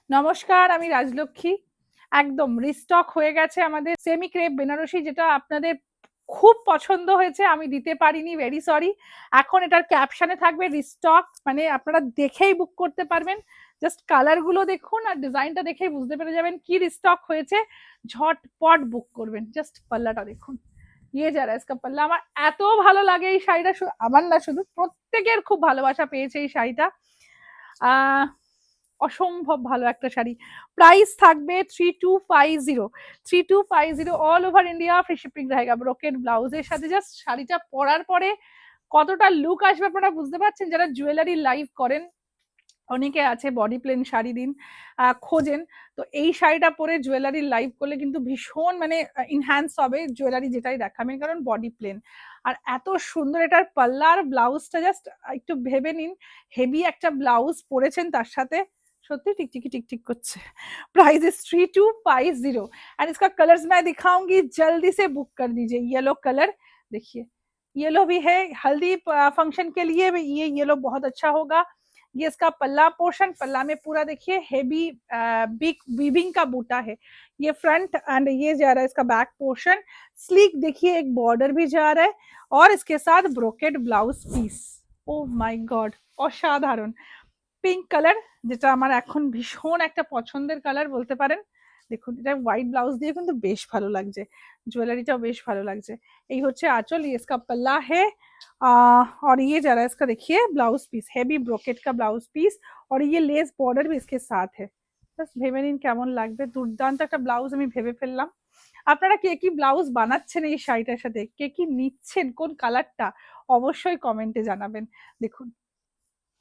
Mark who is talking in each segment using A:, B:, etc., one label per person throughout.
A: নমস্কার, আমি রাজলক্ষ্মী। একদম রিস্টক হয়ে গেছে আমাদের সেমি ক্রেপ বেনারসি, যেটা আপনাদের খুব পছন্দ হয়েছে, আমি দিতে পারিনি, ভেরি সরি। এখন এটার ক্যাপশনে থাকবে রিস্টক, মানে আপনারা দেখেই বুক করতে পারবেন। জাস্ট কালার গুলো দেখুন আর ডিজাইনটা দেখেই বুঝতে পেরে যাবেন কি রিস্টক হয়েছে। ঝটপট বুক করবেন। জাস্ট পাল্লাটা দেখুন, ইয়ে যারা ইসকা পাল্লা। আমার এত ভালো লাগে এই শাড়িটা, আমার না শুধু, প্রত্যেকের খুব ভালোবাসা পেয়েছে এই শাড়িটা। আহ অসম্ভব ভালো একটা শাড়ি। প্রাইস থাকবে 3250, 3250 all over India, free shipping रहेगा। ব্রোকেড ব্লাউজের সাথে জাস্ট শাড়িটা পরার পরে কতটা লুক আসবে আপনারা বুঝতে পারছেন। যারা জুয়েলারি লাইভ করেন, অনেকে আছে বডি প্লেন শাড়ি দিন খোঁজেন, তো এই শাড়িটা পরে জুয়েলারি লাইভ করলে কিন্তু ভীষণ মানে ইনহ্যান্স হবে জুয়েলারি যেটাই দেখাবেন, কারণ বডি প্লেন। আর এত সুন্দর এটার পাল্লা আর ব্লাউজটা, জাস্ট একটু ভেবে নিন, হেভি একটা ব্লাউজ পরেছেন তার সাথে, सत्य टिकटिकी टिक टिक कुछ। प्राइस इज 3250 एंड इसका कलर्स मैं दिखाऊंगी, जल्दी से बुक कर दीजिए। येलो कलर देखिए, येलो भी है, हल्दी फंक्शन के लिए भी ये येलो बहुत अच्छा होगा। ये इसका पल्ला पोर्शन, पल्ला में पूरा देखिए हेवी बिग वीविंग का बूटा है। ये फ्रंट एंड ये जा रहा है इसका बैक पोर्शन। स्लीक देखिए, एक बॉर्डर भी जा रहा है और इसके साथ brocade blouse piece. Oh my god, असाधारण। পিঙ্ক কালার, যেটা আমার এখন ভীষণ একটা পছন্দের কালার বলতে পারেন। দেখুন, এটা হোয়াইট ব্লাউজ দিয়ে কিন্তু বেশ ভালো লাগছে, জুয়েলারিটাও বেশ ভালো লাগছে। এই হচ্ছে আঁচল, ये इसका पल्ला है और ये जरा इसका देखिए ब्लाउज पीस, हैवी ब्रोकेट का ब्लाउज पीस और ये लेस बॉर्डर भी इसके साथ है। জাস্ট ভেবে নিন কেমন লাগবে, দুর্দান্ত একটা ব্লাউজ আমি ভেবে ফেললাম। আপনারা কে কি ব্লাউজ বানাচ্ছেন এই শাড়িটার সাথে, কে কি নিচ্ছেন, কোন কালারটা, অবশ্যই কমেন্টে জানাবেন। দেখুন,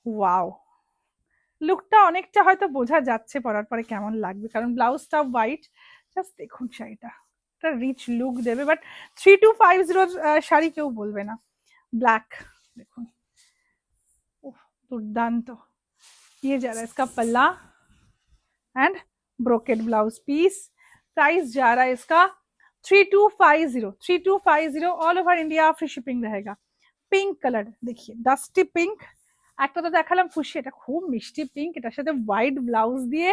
A: ওয়াও, লুকটা অনেকটা হয়তো বোঝা যাচ্ছে পরার পরে কেমন লাগবে, কারণ ব্লাউজটা হোয়াইট। জাস্ট দেখুন শাড়িটা, একটা রিচ লুক দেবে, বাট 3250 শাড়ি কেউ বলবে না। ব্ল্যাক দেখুন, দুর্দান্ত। ये जा रहा है इसका पल्ला and brocade blouse piece. Price जा रहा है इसका 3250, 3250 all over India, free shipping रहेगा। पिंक कलर देखिए, डस्टी पिंक। একটা তো দেখালাম খুশি, এটা খুব মিষ্টি পিঙ্ক, এটার সাথে হোয়াইট ব্লাউজ দিয়ে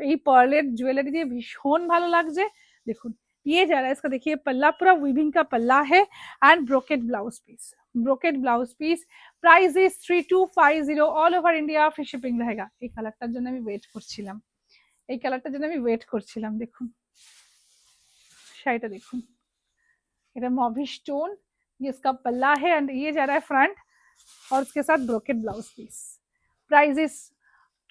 A: এই পার্লের জুয়েলারি দিয়ে ভীষণ ভালো লাগছে। দেখুন, ये जा रहा है इसका देखिए पल्ला, पूरा वीविंग का पल्ला है and brocade blouse piece, brocade blouse piece. Price is 3250 all over India, free shipping रहेगा। এই কালারটার জন্য আমি ওয়েট করছিলাম, এই কালারটার জন্য আমি ওয়েট করছিলাম। দেখুন শাড়িটা দেখুন, এটা মভি স্টোন, ये इसका पल्ला है एंड ये जा रहा है फ्रंट और उसके साथ brocade blouse piece. Price is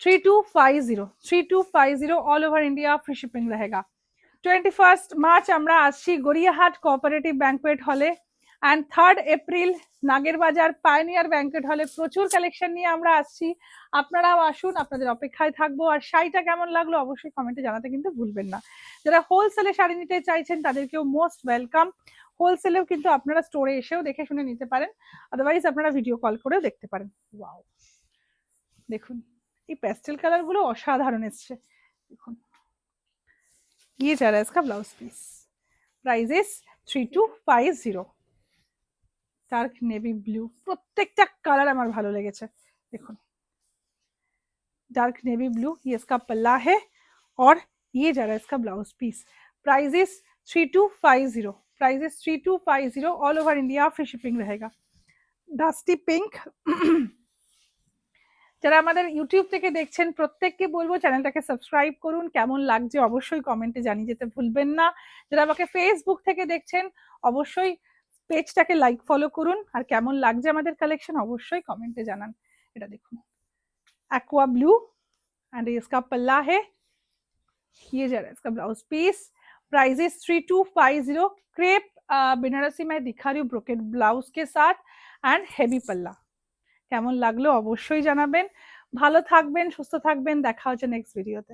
A: 3250, 3250 all over India, free shipping रहेगा। 21 মার্চ আমরা আসছি গড়িয়াহাট কোঅপারেটিভ ব্যাংকুয়েট হলে and 3 April Nagerbazar pioneer banquet হলে প্রচুর কালেকশন নিয়ে আমরা আসছি। আপনারাও আসুন, আপনাদের অপেক্ষায় থাকবো। আর শাড়িটা কেমন লাগলো অবশ্যই কমেন্টে জানাতে কিন্তু ভুলবেন না। যারা হোলসেলে শাড়ি নিতে চাইছেন তাদেরকেও মোস্ট ওয়েলকাম। হোলসেলেও কিন্তু আপনারা স্টোরে এসেও দেখে শুনে নিতে পারেন, আদারওয়াইজ আপনারা ভিডিও কল করেও দেখতে পারেন। ওয়াও, দেখুন এই প্যাস্টেল কালার গুলো অসাধারণ এসছে। দেখুন, ये जा रहा है इसका blouse piece. Price is 3250। Dark navy blue, প্রত্যেকটা কালার আমার ভালো লেগেছে। দেখুন, डार्क नेवी ब्लू, ये इसका पल्ला है और ये जा रहा है इसका blouse piece. Price is 3250, price is 3250 all over India, free shipping रहेगा। Dusty pink. যারা আমাদের ইউটিউব থেকে দেখছেন প্রত্যেককে বলবো চ্যানেলটাকে সাবস্ক্রাইব করুন, কেমন লাগছে অবশ্যই কমেন্টে জানিয়ে যেতে ভুলবেন না। যারা আমাকে ফেসবুক থেকে দেখছেন অবশ্যই পেজটাকে লাইক ফলো করুন, আর কেমন লাগছে আমাদের কালেকশন অবশ্যই কমেন্টে জানান। এটা দেখুন, एक्वा ब्लू एंड इसका पल्ला है, ये जा रहा है इसका blouse piece. Price is 3250। Crepe Banarasi मैं दिखा रही हूँ ब्रोकेट ब्लाउज के साथ एंड हेवी पल्ला। কেমন লাগলো অবশ্যই জানাবেন। ভালো থাকবেন, সুস্থ থাকবেন, দেখা হচ্ছে নেক্সট ভিডিওতে।